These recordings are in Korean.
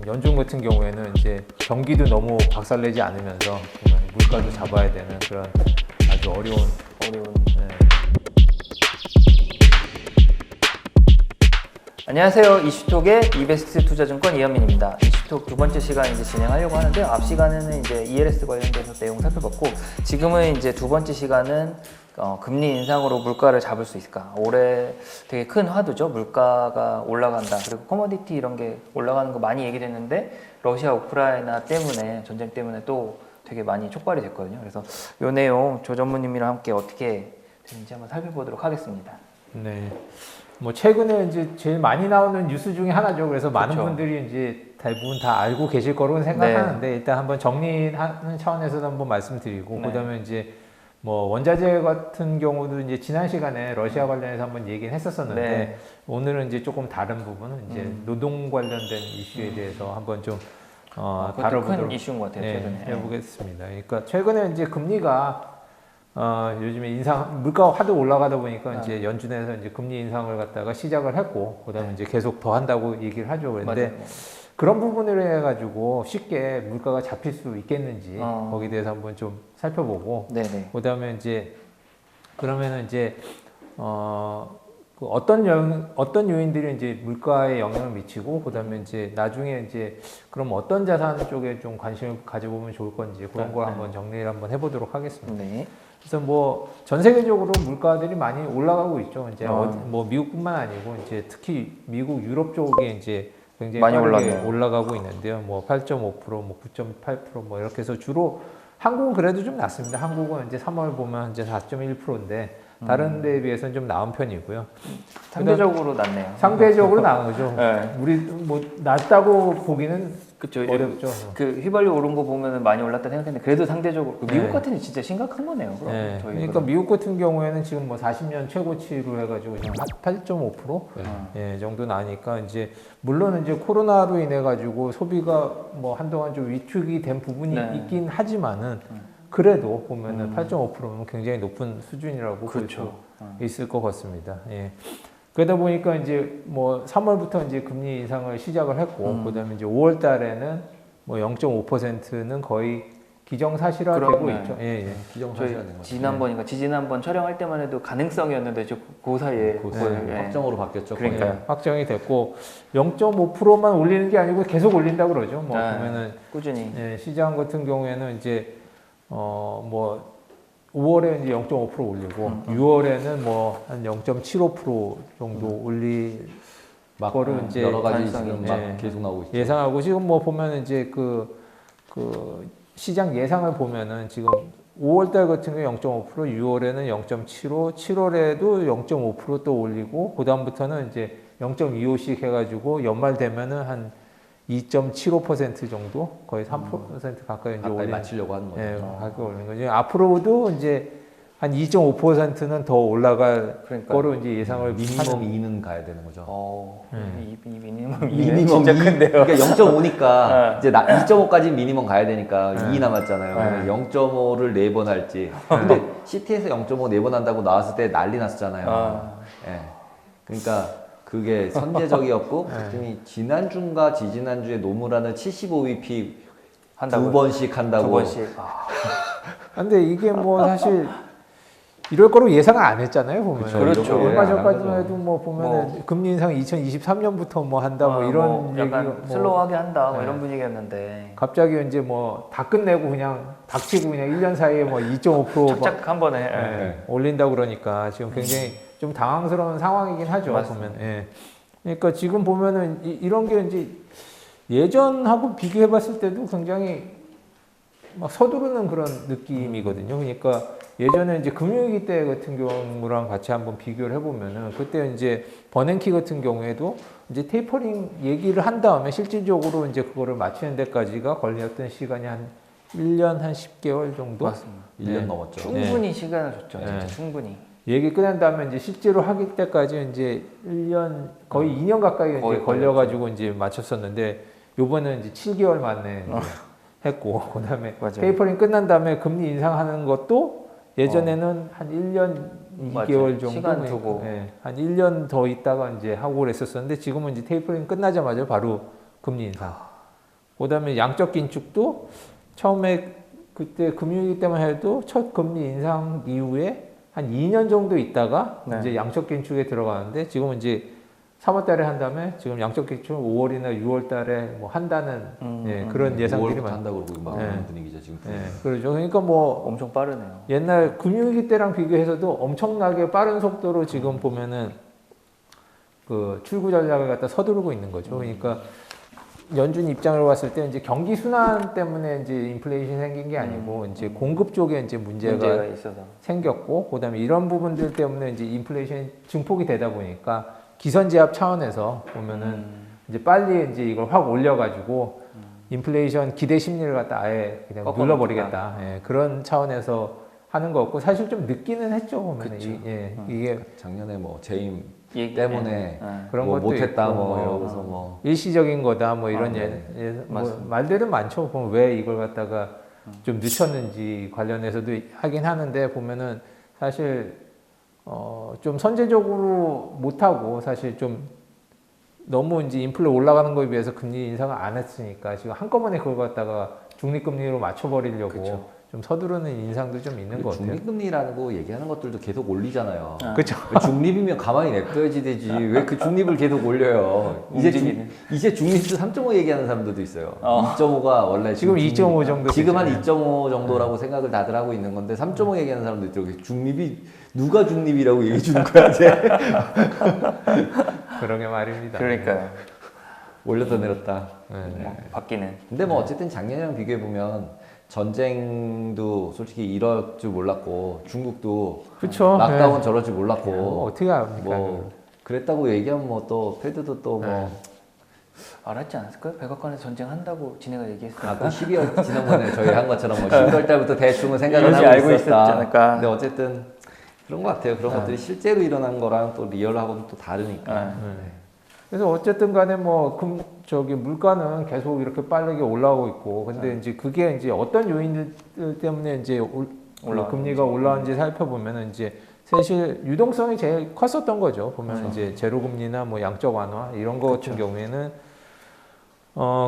연준 같은 경우에는 이제 경기도 너무 박살내지 않으면서 물가도 잡아야 되는 그런 아주 어려운 네. 안녕하세요. 이슈톡의 이베스트 투자증권 이현민입니다. 이슈톡 두 번째 시간 이제 진행하려고 하는데요. 앞 시간에는 이제 ELS 관련돼서 내용 살펴봤고, 지금은 이제 두 번째 시간은 금리 인상으로 물가를 잡을 수 있을까? 올해 되게 큰 화두죠. 물가가 올라간다. 그리고 커머디티 이런 게 올라가는 거 많이 얘기됐는데, 러시아 우크라이나 때문에, 전쟁 때문에 또 되게 많이 촉발이 됐거든요. 그래서 이 내용 조 전무님이랑 함께 어떻게 되는지 한번 살펴보도록 하겠습니다. 네. 뭐 최근에 이제 제일 많이 나오는 뉴스 중에 하나죠. 그래서 많은 그렇죠. 분들이 이제 대부분 다 알고 계실 거로 생각하는데, 일단 한번 정리하는 차원에서도 한번 말씀드리고, 그다음에 이제 뭐 원자재 같은 경우도 이제 지난 시간에 러시아 관련해서 한번 얘기는 했었었는데, 오늘은 이제 조금 다른 부분은 이제 노동 관련된 이슈에 대해서 한번 좀 다뤄보도록 큰 이슈인 것 같아요. 최근에 해보겠습니다. 그러니까 최근에 이제 금리가 요즘에 물가가 하도 올라가다 보니까 이제 연준에서 이제 금리 인상을 갖다가 시작을 했고, 그다음에 이제 계속 더 한다고 얘기를 하죠. 그런데 맞아요. 그런 부분을 해가지고 쉽게 물가가 잡힐 수 있겠는지 거기에 대해서 한번 좀 살펴보고, 그다음에 이제 그러면은 이제 어떤 요인들이 이제 물가에 영향을 미치고, 그다음에 이제 나중에 이제 그럼 어떤 자산 쪽에 좀 관심을 가져보면 좋을 건지 그런 걸 한번 정리를 한번 해보도록 하겠습니다. 그래서 뭐 전 세계적으로 물가들이 많이 올라가고 있죠. 이제 뭐 미국뿐만 아니고 이제 특히 미국, 유럽 쪽에 이제 굉장히 많이 빠르게 올라가고 있는데요. 뭐 8.5%, 뭐 9.8% 뭐 이렇게 해서 주로 한국은 그래도 좀 낮습니다. 한국은 이제 3월 보면 이제 4.1%인데 다른 데에 비해서는 좀 나은 편이고요. 상대적으로 낮네요. 상대적으로 나은 거죠. 네. 우리 뭐 낮다고 보기는 그쵸. 어렵죠. 그 휘발유 오른 거 보면은 많이 올랐다 생각했는데, 그래도 상대적으로 미국 같은 데 진짜 심각한 거네요. 그럼 그러니까 미국 같은 경우에는 지금 뭐 40년 최고치로 해가지고 그냥 8.5% 정도 나니까, 이제 물론 이제 코로나로 인해 가지고 소비가 뭐 한동안 좀 위축이 된 부분이 있긴 하지만은, 그래도 보면은 8.5%면 굉장히 높은 수준이라고 볼 수 있을 것 같습니다. 그러다 보니까 이제 뭐 3월부터 이제 금리 인상을 시작을 했고, 그다음에 이제 5월 달에는 뭐 0.5%는 거의 기정사실화되고 있죠. 저희 지난번인가 지지난번 촬영할 때만 해도 가능성이었는데 그 사이에 확정으로 바뀌었죠. 그러니까요. 확정이 됐고, 0.5%만 올리는 게 아니고 계속 올린다 그러죠. 뭐 보면은 꾸준히 시장 같은 경우에는 이제 뭐 5월에 이제 0.5% 올리고 6월에는 뭐 한 0.75% 정도 올릴 거를 이제 여러 가지 지금 막 계속 나오고 있죠. 예상하고, 지금 뭐 보면은 이제 그 시장 예상을 보면은 지금 5월달 같은 경우 0.5%, 6월에는 0.75, 7월에도 0.5% 또 올리고, 그 다음부터는 이제 0.25씩 해가지고 연말 되면은 한 2.75% 정도, 거의 3% 가까이 이제 맞추려고 하는 거죠. 가까이 올리는 거죠. 앞으로도 이제 한 2.5%는 더 올라갈 거로 이제 예상을 미니멈 2는 가야 되는 거죠. 미니멈 진짜 큰데요. 그러니까 0.5니까 이제 2.5까지 미니멈 가야 되니까 2 남았잖아요. 0.5를 4번 할지. 근데 CT에서 0.5 4번 한다고 나왔을 때 난리 났었잖아요. 그러니까 그게 선제적이었고, 지난주인가 지지난주에 노무라는 75bp 두 번씩 한다고. 근데 이게 뭐 사실 이럴 거로 예상을 안 했잖아요, 보면. 그렇죠. 얼마 전까지만 해도 뭐 보면은 금리 인상 2023년부터 뭐 한다, 뭐 이런 약간 얘기가 슬로우하게 한다, 뭐 이런 분위기였는데, 갑자기 이제 뭐 다 끝내고 그냥 닥치고 그냥 1년 사이에 뭐 2.5% 착착 한 번에 올린다 그러니까 지금 굉장히 좀 당황스러운 상황이긴 하죠. 보면. 그러니까 지금 보면은 이런 게 이제 예전하고 비교해봤을 때도 굉장히 막 서두르는 그런 느낌이거든요. 그러니까 예전에 이제 금융위기 때 같은 경우랑 같이 한번 비교를 해보면은, 그때 이제 버냉키 같은 경우에도 이제 테이퍼링 얘기를 한 다음에 실질적으로 이제 그거를 맞추는 데까지가 걸렸던 시간이 한 1년 한 10개월 정도? 맞습니다. 1년 넘었죠. 충분히 시간을 줬죠. 진짜 충분히. 얘기 끝난 다음에 이제 실제로 하기 때까지 이제 1년, 거의 2년 가까이 이제 걸려가지고 이제 맞췄었는데, 요번은 이제 7개월 만에 했고, 그 다음에 테이퍼링 끝난 다음에 금리 인상하는 것도 예전에는 한 1년 2개월 정도 시간 두고 한 1년 더 있다가 이제 하고 그랬었는데, 지금은 이제 테이퍼링 끝나자마자 바로 금리 인상. 그다음에 양적 긴축도 처음에 그때 금융위기 때만 해도 첫 금리 인상 이후에 한 2년 정도 있다가 네. 이제 양적 긴축에 들어가는데 지금은 이제 3월 달에 한 다음에 지금 양적 긴축 5월이나 6월 달에 뭐 한다는 예, 그런 예상들이 5월부터 한다고 그러고 막 네. 그런 분위기죠 지금. 예, 그러죠. 그러니까 뭐 엄청 빠르네요. 옛날 금융위기 때랑 비교해서도 엄청나게 빠른 속도로 지금 보면은 그 출구 전략을 갖다 서두르고 있는 거죠. 그러니까 연준 입장으로 봤을 때 이제 경기 순환 때문에 이제 인플레이션이 생긴 게 아니고 이제 공급 쪽에 이제 문제가 있어서. 생겼고 그다음에 이런 부분들 때문에 이제 인플레이션이 증폭이 되다 보니까 기선제압 차원에서 보면은 이제 빨리 이제 이걸 확 올려가지고 인플레이션 기대 심리를 갖다 아예 그냥 눌러버리겠다. 예, 그런 차원에서 하는 거였고 사실 좀 늦기는 했죠. 보면은 이게 작년에 뭐 재임 얘기 때문에 네. 그런 뭐 것도 못했다 있고, 뭐 뭐 이러고서 뭐 일시적인 거다 뭐 이런 네. 뭐 말들은 많죠. 보면 왜 이걸 갖다가 좀 늦췄는지 관련해서도 하긴 하는데 보면은 사실 좀 선제적으로 못하고 사실 좀 너무 이제 인플레 올라가는 거에 비해서 금리 인상을 안 했으니까 지금 한꺼번에 그걸 갖다가 중립금리로 맞춰버리려고 그쵸. 좀 서두르는 인상도 좀 있는 것 같아요. 중립금리라고 얘기하는 것들도 계속 올리잖아요. 그렇죠. 중립이면 가만히 냅둬야지 되지. 왜 그 중립을 계속 올려요? 이제 중립도 3.5 얘기하는 사람들도 있어요. 2.5가 원래 지금 2.5 정도 지금 한 되잖아요. 2.5 정도라고 생각을 다들 하고 있는 건데 3.5 얘기하는 사람도 있더라고요. 중립이 누가 중립이라고 얘기해 주는 거야, 이제. 그러게 말입니다. 그러니까요. 올렸다 내렸다. 네. 바뀌는. 근데 뭐 어쨌든 작년이랑 비교해 보면 전쟁도 솔직히 이럴 줄 몰랐고 중국도 그렇죠. 락다운 저럴 줄 몰랐고 뭐 어떻게 합니까? 뭐 그랬다고 얘기하면 뭐 또 패드도 또 뭐 알았지 않았을까요? 백악관에서 전쟁한다고 지네가 얘기했으니까. 아, 또 12월 지난번에 저희 한 것처럼 뭐 11월 달부터 대충은 생각을 이런지 하고 알고 있었지 있었다. 않을까. 근데 어쨌든 그런 것 같아요. 그런 것들이 실제로 일어난 거랑 또 리얼하고는 또 다르니까. 그래서 어쨌든 간에 뭐 물가는 계속 이렇게 빠르게 올라오고 있고 근데 이제 그게 이제 어떤 요인들 때문에 이제 금리가 올라오는지 살펴보면은 이제 사실 유동성이 제일 컸었던 거죠. 보면 이제 제로금리나 뭐 양적 완화 이런 거 같은 경우에는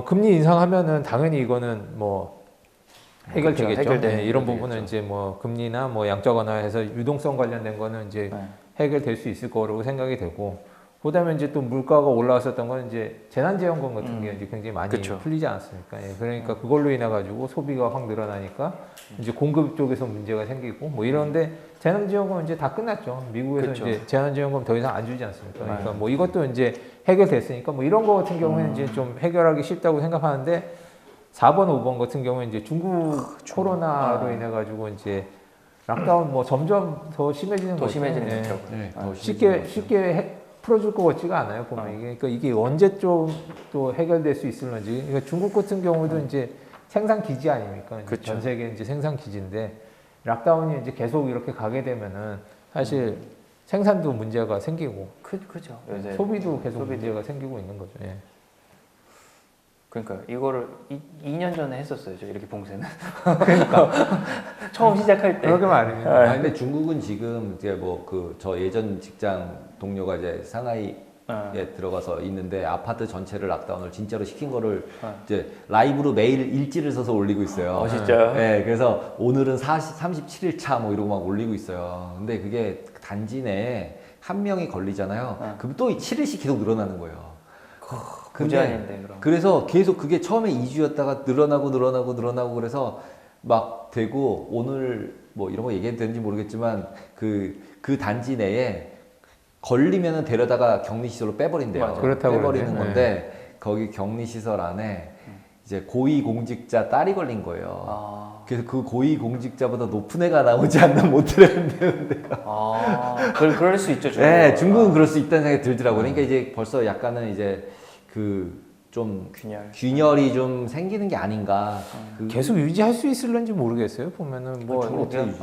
금리 인상하면은 당연히 이거는 뭐 해결되겠죠. 해결되는 네, 이런 부분이 부분은 이제 뭐 금리나 뭐 양적 완화해서 유동성 관련된 거는 이제 해결될 수 있을 거라고 생각이 되고 그다음에 이제 또 물가가 올라왔었던 건 이제 재난지원금 같은 게 이제 굉장히 많이 그쵸. 풀리지 않았습니까? 예, 그러니까 그걸로 인해 가지고 소비가 확 늘어나니까 이제 공급 쪽에서 문제가 생기고 뭐 이런데 재난지원금은 이제 다 끝났죠. 미국에서 그쵸. 이제 재난지원금 더 이상 안 주지 않습니까? 그러니까 뭐 이것도 이제 해결됐으니까 뭐 이런 거 같은 경우에는 이제 좀 해결하기 쉽다고 생각하는데 4번, 5번 같은 경우는 이제 중국 코로나로 인해 가지고 이제 락다운 뭐 점점 더 심해지는 더 거죠. 심해지는 예. 거죠. 네, 더 쉽게 풀어줄 것 같지가 않아요. 보면 그러니까 이게 언제 좀 또 해결될 수 있을런지. 그러니까 중국 같은 경우도 이제 생산 기지 아닙니까? 이제 전 세계 이제 생산 기지인데 락다운이 이제 계속 이렇게 가게 되면은 사실 생산도 문제가 생기고 그죠. 소비도 계속 문제가 생기고 있는 거죠. 예. 그러니까 이거를 2년 전에 했었어요. 저 이렇게 봉쇄는. 그러니까 처음 시작할 때. 그러게 말입니다. 아, 근데 중국은 지금 이제 뭐 그 저 예전 직장 동료가 이제 상하이에 들어가서 있는데 아파트 전체를 락다운을 진짜로 시킨 거를 이제 라이브로 매일 일지를 써서 올리고 있어요. 진짜요? 네, 그래서 오늘은 37일 차 뭐 이러고 막 올리고 있어요. 근데 그게 단지 내에 한 명이 걸리잖아요. 그럼 또 7일씩 계속 늘어나는 거예요. 부자인데 그럼. 그래서 계속 그게 처음에 2주였다가 늘어나고 그래서 막 되고 오늘 뭐 이런 거 얘기해도 되는지 모르겠지만 그 단지 내에 걸리면은 데려다가 격리시설로 빼버린대요. 맞아. 그렇다고 빼버리는 그러네. 건데 거기 격리시설 안에 이제 고위공직자 딸이 걸린 거예요. 그래서 그 고위공직자보다 높은 애가 나오지 않는 못 들어간다는 데가. 그럴 수 있죠. 네, 중국은 그럴 수 있다는 생각이 들더라고요. 그러니까 이제 벌써 약간은 이제 그 좀 균열이 좀 생기는 게 아닌가. 계속 유지할 수 있을런지 모르겠어요. 보면은 뭐 어떻게 유지?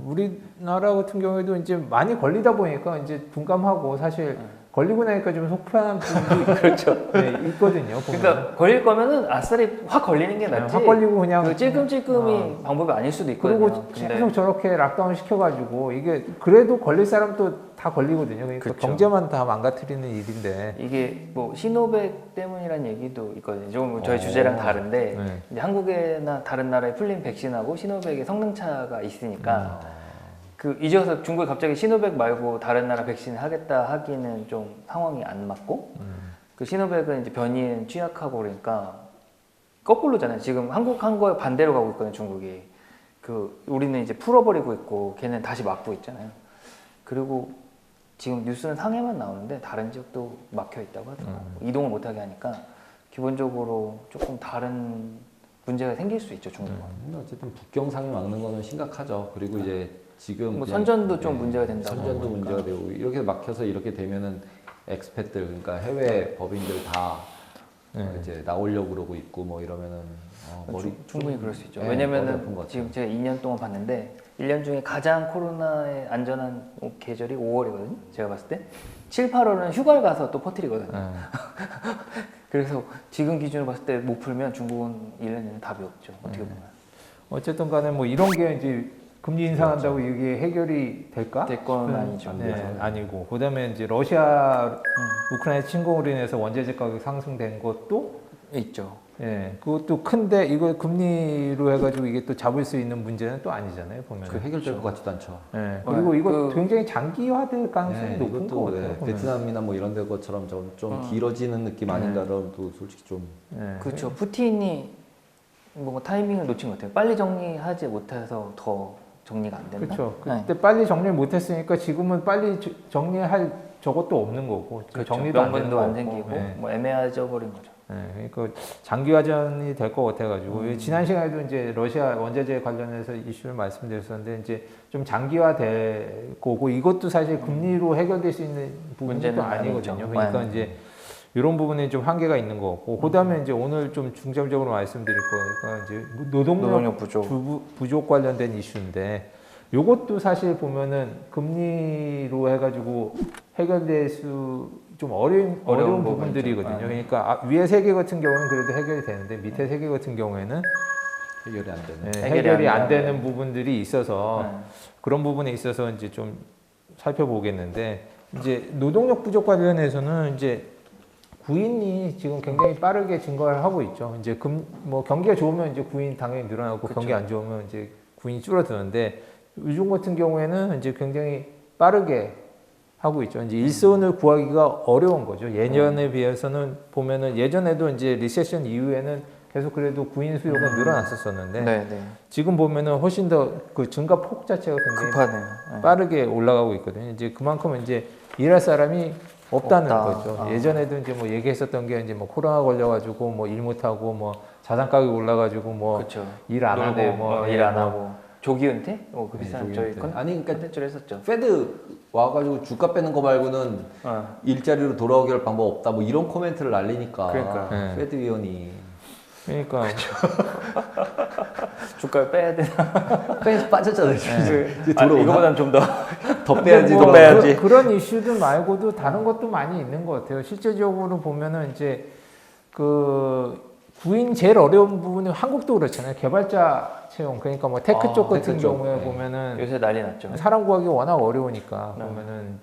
우리나라 같은 경우에도 이제 많이 걸리다 보니까 이제 둔감하고 사실 걸리고 나니까 좀 속편한 부분도 그렇죠. 네, 있거든요. 보면. 그러니까 걸릴 거면은 아싸리 확 걸리는 게 낫지. 확 걸리고 그냥 그 찔끔찔끔이 방법이 아닐 수도 있거든요. 그리고 계속 저렇게 락다운 시켜가지고 이게 그래도 걸릴 사람도 다 걸리거든요. 그러니까 그렇죠. 경제만 다 망가뜨리는 일인데. 이게 뭐 시노백 때문이라는 얘기도 있거든요. 좀 저희 주제랑 다른데 네. 이제 한국이나 다른 나라의 풀린 백신하고 시노백의 성능 차가 있으니까 그 이제 와서 중국이 갑자기 시노백 말고 다른 나라 백신 하겠다 하기는 좀 상황이 안 맞고 그 시노백은 이제 변이는 취약하고 그러니까 거꾸로잖아요. 지금 한국 한 거에 반대로 가고 있거든요. 중국이 그 우리는 이제 풀어버리고 있고 걔는 다시 막고 있잖아요. 그리고 지금 뉴스는 상해만 나오는데 다른 지역도 막혀 있다고 하더라고요. 이동을 못하게 하니까 기본적으로 조금 다른 문제가 생길 수 있죠. 중국은. 근데 어쨌든 북경상해 막는 거는 심각하죠. 그리고 이제 지금 뭐 그냥, 선전도 좀 문제가 된다고 선전도 하니까. 문제가 되고 이렇게 막혀서 이렇게 되면은 엑스팻들 그러니까 해외 법인들 다 이제 나오려고 그러고 있고 뭐 이러면은 머리 충분히 그럴 수 있죠. 네, 머리 아픈 왜냐면은 것 지금 제가 2년 동안 봤는데 1년 중에 가장 코로나에 안전한 계절이 5월이거든요. 제가 봤을 때 7, 8월은 휴가를 가서 또 퍼뜨리거든요. 그래서 지금 기준으로 봤을 때 못 풀면 중국은 1년 내내 답이 없죠. 어떻게 보면. 어쨌든 간에 뭐 이런 게 이제 금리 인상한다고 이게 해결이 될까? 될 건 아니죠. 네, 아니고 그다음에 이제 러시아 우크라이나 침공으로 인해서 원자재 가격 상승된 것도 있죠. 예, 그것도 큰데 이거 금리로 해가지고 이게 또 잡을 수 있는 문제는 또 아니잖아요 보면. 그 해결될 것 같지도 않죠. 예, 그리고 이거 그- 굉장히 장기화될 가능성이 높은 것 같아요. 보면. 베트남이나 뭐 이런 데 것처럼 좀 길어지는 느낌 아닌가라도 솔직히 좀 예, 그렇죠. 푸틴이 뭔가 타이밍을 놓친 것 같아요. 빨리 정리하지 못해서 더 정리가 안 된다. 그렇죠. 네. 그때 빨리 정리를 못했으니까 지금은 빨리 정리할 저것도 없는 거고 그렇죠. 정리도 안 되는 명분도 안 거고. 생기고 예. 뭐 애매해져 버린 거죠. 네, 그러니까 장기화전이 될 것 같아가지고 지난 시간에도 이제 러시아 원자재 관련해서 이슈를 말씀드렸었는데 이제 좀 장기화될 거고 이것도 사실 금리로 해결될 수 있는 부분이 문제는 또 아니거든요. 아니죠. 그러니까 네. 이제 이런 부분에 좀 한계가 있는 것 같고 그다음에 이제 오늘 좀 중점적으로 말씀드릴 거니까 이제 노동력 부족 관련된 이슈인데 요것도 사실 보면은 금리로 해가지고 해결될 수 좀 어려운 부분들이거든요. 네. 그러니까 위에 세 개 같은 경우는 그래도 해결이 되는데 밑에 세 개 같은 경우에는 해결이 안 되는. 네, 해결이 해결이 안 안 되는 되는 부분들이 있어서 그런 부분에 있어서 이제 좀 살펴보겠는데 이제 노동력 부족 관련해서는 이제 구인이 지금 굉장히 빠르게 증가를 하고 있죠. 이제 뭐 경기가 좋으면 이제 구인 당연히 늘어나고 그쵸. 경기 안 좋으면 이제 구인이 줄어드는데 요즘 같은 경우에는 이제 굉장히 빠르게 하고 있죠. 이제 일손을 구하기가 어려운 거죠. 예년에 비해서는 보면은 예전에도 이제 리세션 이후에는 계속 그래도 구인 수요가 늘어났었었는데 네, 네. 지금 보면은 훨씬 더 그 증가 폭 자체가 굉장히 급하네요. 네. 빠르게 올라가고 있거든요. 이제 그만큼 이제 일할 사람이 없다는 없다. 거죠. 아. 예전에도 이제 뭐 얘기했었던 게 이제 뭐 코로나 걸려가지고 뭐 일 못하고 뭐 자산 가격이 올라가지고 뭐 그렇죠. 일 안 하고 뭐 일 안 하고 조기 은퇴? 그 비슷한 조기 저희 은퇴. 건 아니, 그러니까 컨텐츠를 했었죠. 페드 와가지고 주가 빼는 거 말고는 일자리로 돌아오게 할 방법 없다 뭐 이런 코멘트를 날리니까 그러니까. 네. 페드 위원이 그러니까 주가를 빼야 되나? 빠졌잖아요. 이제 들어오나? 이거보단 좀 더. 더 빼야지. 뭐 더 빼야지. 그런 이슈들 말고도 다른 것도 많이 있는 것 같아요. 실제적으로 보면은 이제 그 구인 제일 어려운 부분은 한국도 그렇잖아요. 개발자 채용 그러니까 뭐 테크 쪽 같은 테크 쪽. 경우에 네. 보면은 요새 난리 났죠. 사람 구하기 워낙 어려우니까 보면은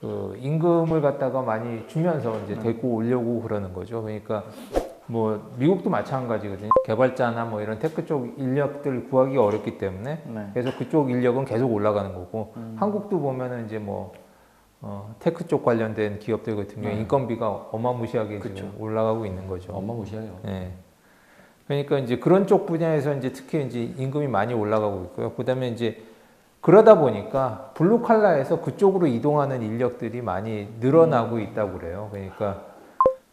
그 임금을 갖다가 많이 주면서 이제 데리고 오려고 그러는 거죠. 그러니까 뭐 미국도 마찬가지거든요. 개발자나 뭐 이런 테크 쪽 인력들 구하기 어렵기 때문에 네. 그래서 그쪽 인력은 계속 올라가는 거고 한국도 보면은 이제 뭐 테크 쪽 관련된 기업들 같은 경우 인건비가 어마무시하게 지금 올라가고 있는 거죠. 어마무시해요. 예. 그러니까 이제 그런 쪽 분야에서 이제 특히 이제 임금이 많이 올라가고 있고요. 그다음에 이제 그러다 보니까 블루 칼라에서 그쪽으로 이동하는 인력들이 많이 늘어나고 있다고 그래요. 그러니까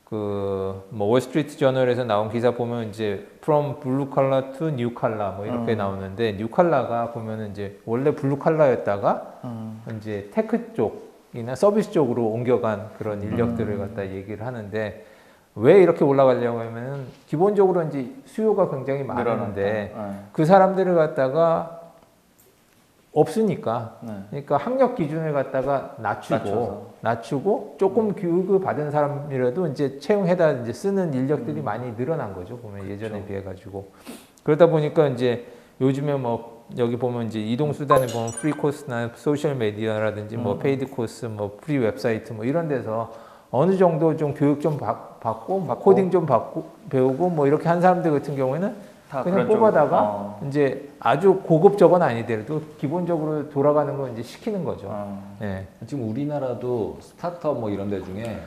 그 뭐 월스트리트 저널에서 나온 기사 보면 이제 from blue collar to new collar 뭐 이렇게 나오는데 new collar가 보면은 이제 원래 블루 칼라였다가 이제 테크 쪽이나 서비스 쪽으로 옮겨간 그런 인력들을 갖다 얘기를 하는데 왜 이렇게 올라가려고 하면은 기본적으로 이제 수요가 굉장히 많은데 늘어났다. 그 사람들을 갖다가 없으니까. 네. 그러니까 학력 기준을 갖다가 낮추고 조금 교육을 받은 사람이라도 이제 채용해다 이제 쓰는 인력들이 많이 늘어난 거죠. 보면 예전에 비해 가지고. 그러다 보니까 이제 요즘에 뭐 여기 보면 이제 이동 수단에 보면 프리 코스나 소셜 미디어라든지 뭐 페이드 코스, 뭐 프리 웹사이트 뭐 이런 데서 어느 정도 좀 교육 좀 받고 막 코딩 좀 배우고 뭐 이렇게 한 사람들 같은 경우에는 다 그냥 그런 뽑아다가 이제 아주 고급적은 아니더라도 기본적으로 돌아가는 건 이제 시키는 거죠. 예. 지금 우리나라도 스타트업 뭐 이런 데 중에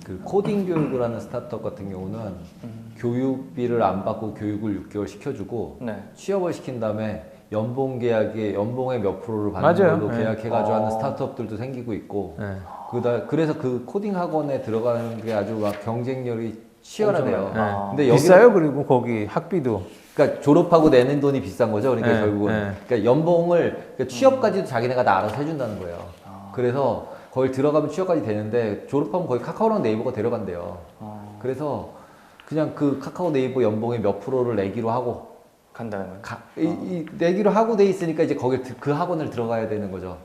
그 코딩 교육을 하는 스타트업 같은 경우는 교육비를 안 받고 교육을 6개월 시켜주고 네. 취업을 시킨 다음에 연봉 계약에 연봉의 몇 프로를 받는 맞아요. 걸로 네. 계약해가지고 하는 스타트업들도 생기고 있고 예. 그래서 그 코딩 학원에 들어가는 게 아주 막 경쟁률이 치열하대요. 엄청나요. 근데 여기는 비싸요. 그리고 거기 학비도. 그러니까 졸업하고 내는 돈이 비싼 거죠. 그러니까 네, 결국은 네. 그러니까 연봉을 그러니까 취업까지도 자기네가 다 알아서 해준다는 거예요. 그래서 거기 들어가면 취업까지 되는데 졸업하면 거의 카카오랑 네이버가 데려간대요. 그래서 그냥 그 카카오 네이버 연봉의 몇 프로를 내기로 하고 간다는 거예요. 내기로 하고 돼 있으니까 이제 거기 그 학원을 들어가야 되는 거죠.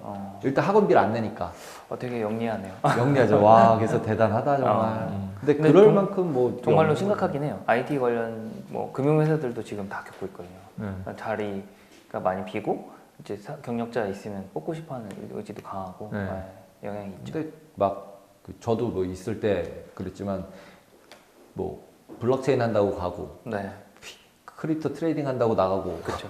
일단 학원비를 안 내니까. 되게 영리하네요. 영리하죠. 와, 그래서 대단하다 정말. 근데 근데 그럴 만큼 뭐 정말로 심각하긴 해요. IT 관련 뭐 금융회사들도 지금 다 겪고 있거든요. 자리가 많이 비고 이제 경력자 있으면 뽑고 싶어하는 의지도 강하고 네. 영향이 있죠. 근데 막 저도 뭐 있을 때 그랬지만 뭐 블록체인 한다고 가고 네, 크립토 트레이딩 한다고 나가고 그렇죠.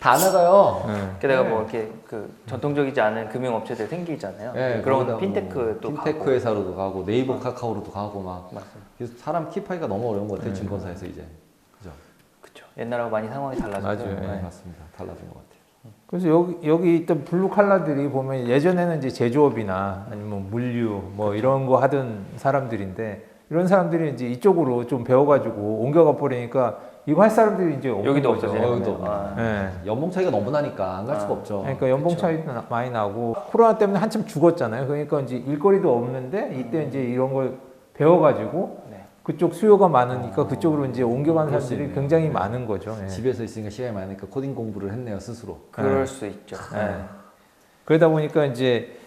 다 나가요. 게다가 뭐 이렇게 그 전통적이지 않은 금융업체들 생기잖아요. 네, 그런 거기다 핀테크 또 핀테크 가고. 회사로도 가고 네이버 카카오로도 가고 막 맞습니다. 그래서 사람 킵하기가 너무 어려운 것 같아요. 증권사에서 이제 그죠? 그렇죠. 옛날하고 많이 상황이 달라져서. 맞아요. 네, 네. 맞습니다. 달라진 것 같아요. 그래서 여기 있던 블루 칼라들이 보면 예전에는 이제 제조업이나 아니면 물류 뭐 이런 거 하던 사람들인데 이런 사람들이 이제 이쪽으로 좀 배워가지고 옮겨가 버리니까 이거 할 사람들이 이제 없는 여기도 거죠. 없어지는 여기도 거네요. 예. 연봉 차이가 너무 나니까 안 갈 수가 없죠. 그러니까 연봉 그쵸. 차이도 많이 나고 코로나 때문에 한참 죽었잖아요. 그러니까 이제 일거리도 없는데 이때 이제 이런 걸 배워가지고 네. 그쪽 수요가 많으니까 그쪽으로 이제 옮겨간 그럴 수 사람들이 있네요. 굉장히 많은 거죠. 예. 집에서 있으니까 시간이 많으니까 코딩 공부를 했네요 스스로. 그럴 수 있죠. 네. 그러다 보니까 이제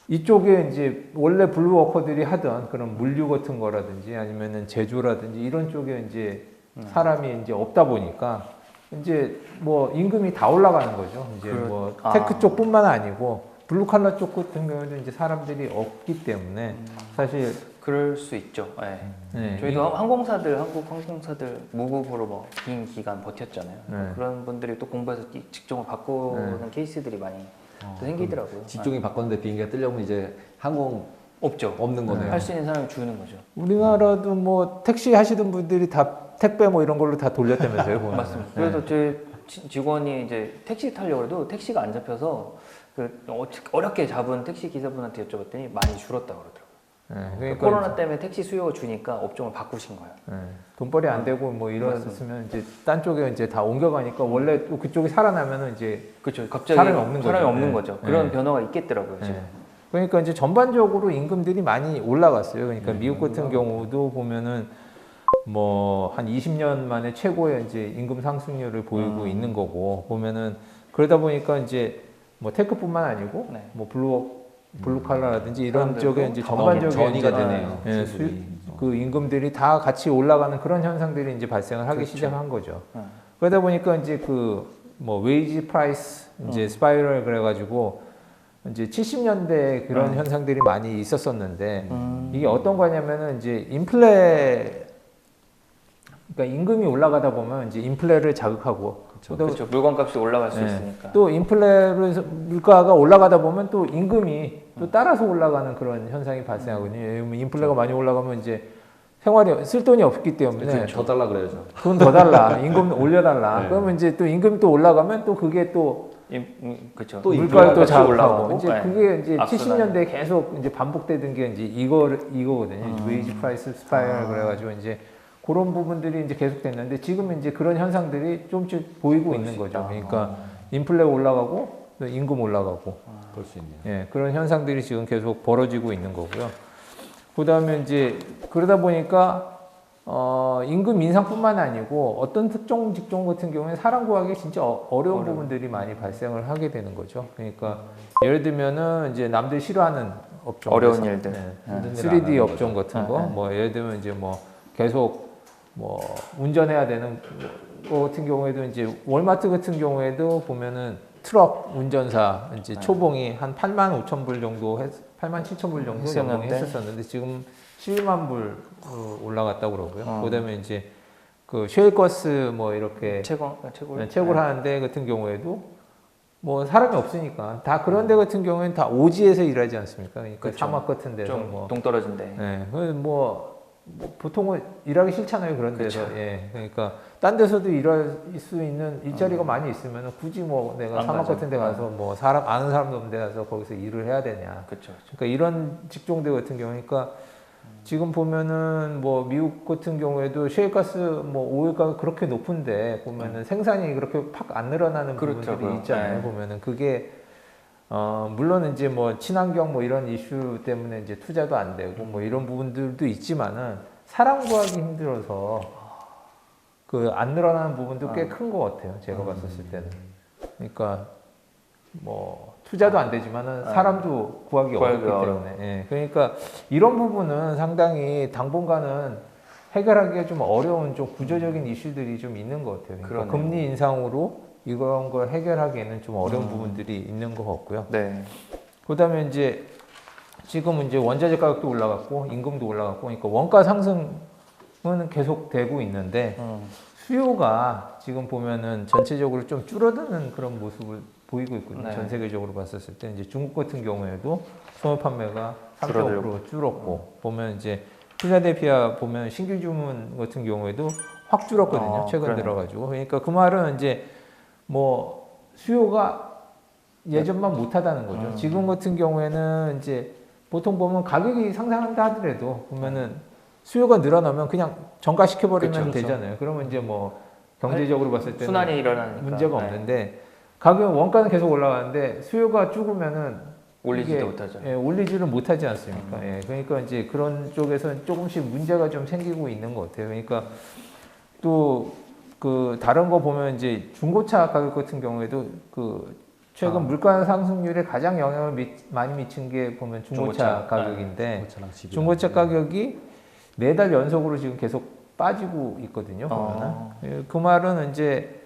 이쪽에 이제 원래 블루워커들이 하던 그런 물류 같은 거라든지 아니면은 제조라든지 이런 쪽에 이제 사람이 이제 없다 보니까 이제 뭐 임금이 다 올라가는 거죠. 이제 뭐 테크 쪽뿐만 아니고 블루 칼라 쪽 같은 경우도 이제 사람들이 없기 때문에 사실 그럴 수 있죠. 네. 네, 저희도 항공사들 한국 항공사들 무급으로 뭐 긴 기간 버텼잖아요. 네. 그런 분들이 또 공부해서 직종을 바꾸는 케이스들이 많이 또 생기더라고요. 직종이 바꿨는데 비행기가 뜨려면 이제 항공 없죠. 없는 거네요. 할 수 있는 사람이 주는 거죠. 우리나라도 뭐 택시 하시던 분들이 다 택배 뭐 이런 걸로 다 돌렸다면서요. 보면. 맞습니다. 그래서 제 직원이 이제 택시 타려고 해도 택시가 안 잡혀서 그 어렵게 잡은 택시 기사분한테 여쭤봤더니 많이 줄었다고 그러더라고요. 네, 그러니까 코로나 때문에 택시 수요가 주니까 업종을 바꾸신 거예요. 네, 돈벌이 안 되고 뭐 이랬으면 이제 딴 쪽에 이제 다 옮겨가니까 원래 또 그쪽이 살아나면은 이제 그렇죠. 갑자기 사람이 없는 거죠. 없는 네. 거죠. 그런 네. 변화가 있겠더라고요. 지금. 네. 그러니까 이제 전반적으로 임금들이 많이 올라갔어요. 그러니까 미국 같은 경우도 보면은 뭐 한 20년 만에 최고의 이제 임금 상승률을 보이고 있는 거고 보면은 그러다 보니까 이제 뭐 테크뿐만 아니고 네. 뭐 블루 칼라라든지 이런 사람들도 쪽에 이제 전반적인 전이가 이제 되네요. 예, 그 임금들이 다 같이 올라가는 그런 현상들이 이제 발생을 하기 시작한 거죠. 그러다 보니까 이제 그 뭐 웨이지 프라이스 이제 스파이럴 그래가지고 이제 70년대 그런 현상들이 많이 있었었는데 이게 어떤 거냐면은 이제 그러니까 임금이 올라가다 보면 이제 인플레를 자극하고 또 그렇죠. 물건값이 올라갈 수 네. 있으니까. 또 인플레로 물가가 올라가다 보면 또 임금이 또 따라서 올라가는 그런 현상이 발생하거든요. 왜냐면 인플레가 많이 올라가면 이제 생활에 쓸 돈이 없기 때문에 더 달라 그래야죠. 돈 더 달라, 임금 올려달라. 네. 그러면 이제 또 임금이 또 올라가면 또 그게 또 그렇죠. 또 물가를 또 물가값이 자극하고 올라가고. 이제 네. 그게 이제 악순환. 70년대 계속 이제 반복되던 게 이제 이거거든요. 웨이지 프라이스 스파이럴 그래가지고 이제 그런 부분들이 이제 계속 됐는데 지금 이제 그런 현상들이 좀씩 보이고 있는 거죠. 그러니까 인플레가 올라가고 또 임금 올라가고 볼 수 있네요. 예, 그런 현상들이 지금 계속 벌어지고 있는 거고요. 그다음에 이제 그러다 보니까 임금 인상뿐만 아니고 어떤 특정 직종 같은 경우에 사람 구하기 진짜 어려운 부분들이 많이 발생을 하게 되는 거죠. 그러니까 예를 들면은 이제 남들 싫어하는 업종, 어려운 일들, 네. 힘든 일 3D 안 업종 하는 같은 거, 뭐 예를 들면 이제 뭐 계속 뭐 운전해야 되는 거 같은 경우에도 이제 월마트 같은 경우에도 보면은 트럭 운전사 이제 초봉이 한 8만 5천 불 정도 8만 7천 불 정도 연봉이 했었는데. 했었었는데 지금 12만 불 올라갔다고 그러고요. 그다음에 이제 그 쉐일버스 뭐 이렇게 채굴 하는 데 같은 경우에도 뭐 사람이 없으니까 다 그런 데 같은 경우에는 다 오지에서 일하지 않습니까? 그러니까 그렇죠. 사막 같은 데서 좀 뭐 동떨어진데. 네, 뭐 보통은 일하기 싫잖아요 그런 데서. 예, 그러니까 딴 데서도 일할 수 있는 일자리가 많이 있으면 굳이 뭐 내가 안 사막 가죠. 같은 데 가서 뭐 사람 아는 사람도 없는 데 가서 거기서 일을 해야 되냐. 그렇죠. 그러니까 이런 직종들 같은 경우니까 지금 보면은 뭐 미국 같은 경우에도 셰일가스 뭐 오일가가 그렇게 높은데 보면은 생산이 그렇게 팍 안 늘어나는 그렇죠. 부분들이 있잖아요. 네. 보면은 그게 물론 이제 뭐 친환경 뭐 이런 이슈 때문에 이제 투자도 안 되고 뭐 이런 부분들도 있지만은 사람 구하기 힘들어서 그 안 늘어나는 부분도 꽤 큰 것 같아요. 제가 봤었을 때는. 그러니까 뭐 투자도 안 되지만은 사람도 구하기 어렵기 때문에. 예. 그러니까 이런 부분은 상당히 당분간은 해결하기가 좀 어려운 좀 구조적인 이슈들이 좀 있는 것 같아요. 그러니까 금리 인상으로 이런 걸 해결하기에는 좀 어려운 부분들이 있는 것 같고요. 네. 그다음에 이제 지금 이제 원자재 가격도 올라갔고 임금도 올라갔고, 그러니까 원가 상승은 계속 되고 있는데 수요가 지금 보면은 전체적으로 좀 줄어드는 그런 모습을 보이고 있거든요. 네. 전 세계적으로 봤었을 때 이제 중국 같은 경우에도 소매 판매가 3.5% 줄었고 보면 이제 필라델피아 보면 신규 주문 같은 경우에도 확 줄었거든요. 최근 들어가지고. 그러니까 그 말은 이제 뭐 수요가 예전만 못하다는 거죠. 지금 같은 경우에는 이제 보통 보면 가격이 상승한다 하더라도 보면은 수요가 늘어나면 그냥 정가시켜버리면 되잖아요. 그러면 이제 뭐 경제적으로 봤을 때는 순환이 일어나니까 문제가 없는데 가격 원가는 계속 올라가는데 수요가 죽으면은 올리지도 못하죠. 예, 올리지를 못하지 않습니까? 예, 그러니까 이제 그런 쪽에서 조금씩 문제가 좀 생기고 있는 것 같아요. 그러니까 또 그 다른 거 보면 이제 중고차 가격 같은 경우에도 그 최근 물가 상승률에 가장 영향을 많이 미친 게 보면 중고차 가격인데 중고차 가격이 4달 연속으로 지금 계속 빠지고 있거든요. 보면은 예, 그 말은 이제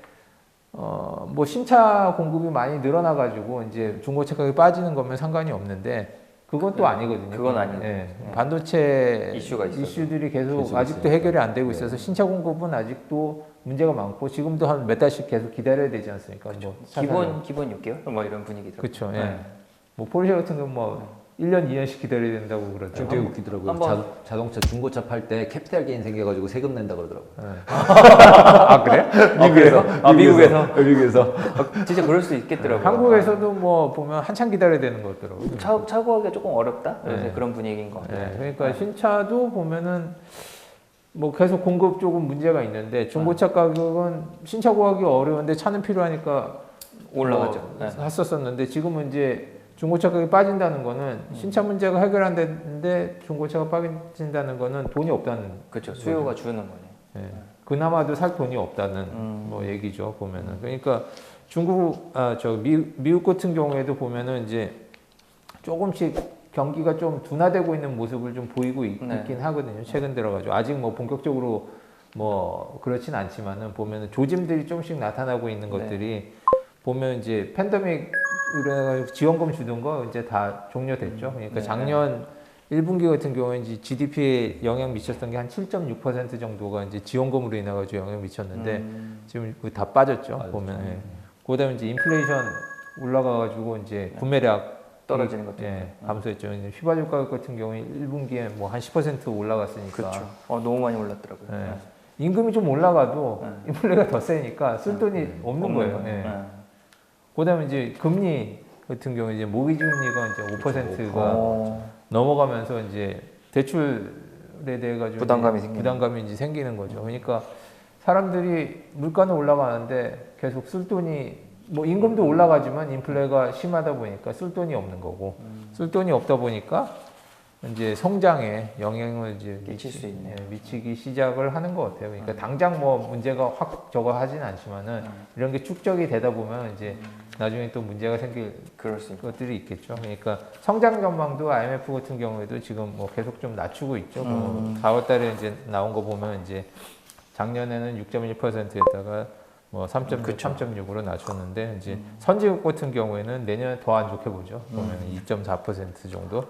뭐 신차 공급이 많이 늘어나가지고 이제 중고차 가격이 빠지는 거면 상관이 없는데 그건 또 아니거든요. 그건 아니에요. 예, 반도체 이슈가 있어서. 이슈들이 계속 아직도 해결이 안 되고 있어서 신차 공급은 아직도 문제가 많고 지금도 한 몇 달씩 계속 기다려야 되지 않습니까? 뭐 기본 6개월 뭐 이런 분위기죠. 그렇죠. 예. 뭐 포르쉐 같은 경우 뭐 1년, 2년씩 기다려야 된다고 그러죠. 좀 되게 웃기더라고요. 자동차 중고차 팔 때 캐피탈 게인 생겨가지고 세금 낸다 그러더라고요. 아 그래? 미국에서? 미국에서. 진짜 그럴 수 있겠더라고요. 한국에서도 뭐 보면 한참 기다려야 되는 것 같더라고요. 차 구하기가 조금 어렵다? 요새 그런 분위기인 것 같아요. 네, 그러니까 신차도 보면은 뭐 계속 공급 조금 문제가 있는데 중고차 가격은 신차 구하기 어려운데 차는 필요하니까 올라가죠. 뭐 했었었는데 지금은 이제 중고차 가격이 빠진다는 거는 신차 문제가 해결한다는데 중고차가 빠진다는 거는 돈이 없다는 그렇죠. 수요가 주는 거네. 예. 그나마도 살 돈이 없다는 뭐 얘기죠 보면은. 그러니까 미국 같은 경우에도 보면은 이제 조금씩 경기가 좀 둔화되고 있는 모습을 좀 보이고 있긴 하거든요. 최근 들어가지고 아직 뭐 본격적으로 뭐 그렇진 않지만은 보면은 조짐들이 조금씩 나타나고 있는 것들이 보면 이제 팬데믹으로 지원금 주던 거 이제 다 종료됐죠. 그러니까 작년 1분기 같은 경우에 이제 GDP에 영향 미쳤던 게 한 7.6% 정도가 이제 지원금으로 인해 가지고 영향 미쳤는데 지금 그거 다 빠졌죠. 보면. 예. 그다음에 이제 인플레이션 올라가 가지고 이제 구매력 떨어지는 것도 감소했죠. 휘발유 가격 같은 경우에 1분기에 뭐 한 10% 올라갔으니까. 그렇죠. 너무 많이 올랐더라고요. 예. 임금이 좀 올라가도 인플레가 더 세니까 쓸 돈이 없는 거예요. 예. 그다음에 이제 금리 같은 경우에 이제 모기지 금리가 이제 5%가 넘어가면서 이제 대출에 대해 가지고 부담감이 이제 생기는 거죠. 그러니까 사람들이 물가는 올라가는데 계속 쓸 돈이 뭐 임금도 올라가지만 인플레가 심하다 보니까 쓸 돈이 없는 거고 쓸 돈이 없다 보니까 이제 성장에 영향을 이제 끼칠 수 있네요. 미치기 시작을 하는 것 같아요. 그러니까 당장 뭐 문제가 확 저거 하진 않지만은 이런 게 축적이 되다 보면 이제 나중에 또 문제가 생길 그럴 수 있고. 것들이 있겠죠. 그러니까 성장 전망도 IMF 같은 경우에도 지금 뭐 계속 좀 낮추고 있죠. 뭐 4월 달에 이제 나온 거 보면 이제 작년에는 6.1%였다가 뭐 3.6, 그쵸. 3.6으로 낮췄는데 이제 선진국 같은 경우에는 내년에 더 안 좋게 보죠. 보면 2.4% 정도